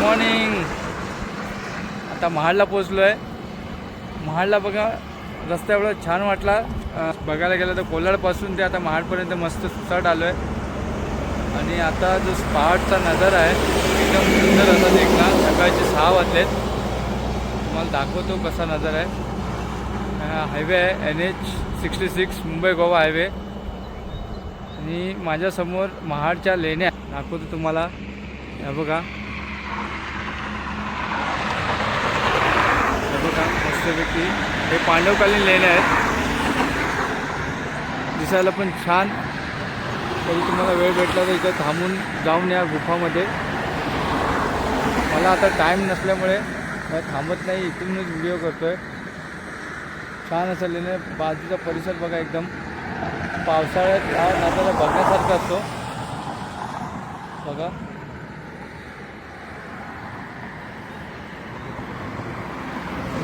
Morning. आता महाडला पोचलो आहे. महाडला बघा रस्ता एवढा छान वाटला. बघायला गेलं तर कोलाडपासून ते आता महाडपर्यंत मस्त सुसाट आलो आहे. आणि आता जो पहाडचा नजारा आहे एकदम सुंदर असा देखला. सकाळचे 6 वाजलेत. तुम्हाला दाखवतो कसा नजारा आहे. हायवे आहे NH66 मुंबई गोवा हायवे. आणि माझ्यासमोर महाडच्या लेण्या दाखवतो तुम्हाला. हे बघा मस्तपैकी हे पांडवकालीन लेण्या आहेत. दिसायला पण छान. तरी तुम्हाला वेळ भेटला तर इथं थांबून जाऊन या गुफामध्ये. मला आता टाईम नसल्यामुळे थांबत नाही, इथूनच व्हिडिओ करतो आहे. छान असं लेण्या. बाजूचा परिसर बघा एकदम. पावसाळ्यात हा नजारा बघण्यासारखा असतो बघा.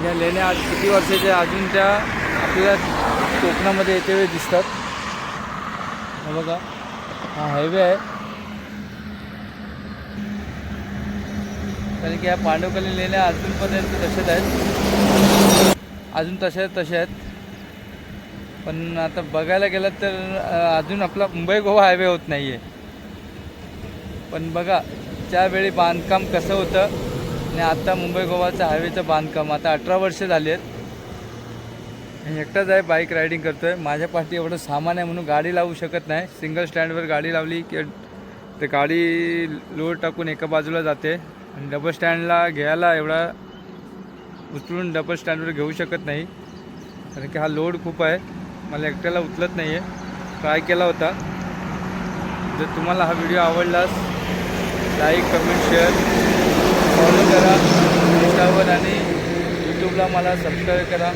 या लेण्या आज किती वर्षाच्या अजून त्या आपल्याला कोकणामध्ये येते वेळी दिसतात. हा बघा हा हायवे आहे. कारण की ह्या पांडवकालीन लेण्या अजूनपर्यंत तसेच आहेत. अजून तसे आहेत. पण आता बघायला गेलं तर अजून आपला मुंबई गोवा हायवे होत नाही आहे. पण बघा त्यावेळी बांधकाम कसं होतं आणि आता मुंबई गोवाचं हायवेचं बांधकाम. आता 18 वर्षे झाली आहेत. एकटाच आहे, बाईक रायडिंग करतो आहे. माझ्या पाठी एवढं सामान आहे म्हणून गाडी लावू शकत नाही. सिंगल स्टँडवर गाडी लावली की ते गाडी लोड टाकून एका बाजूला जाते. आणि डबल स्टँडला घ्यायला एवढा उचलून डबल स्टँडवर घेऊ शकत नाही. कारण की हा लोड खूप आहे. मला एकट्याला उचलत नाही आहे. ट्राय केला होता. जर तुम्हाला हा व्हिडिओ आवडलास लाईक कमेंट शेअर फॉलो करा. इंस्टावर आणि यूट्यूबला मला सबस्क्राईब करा.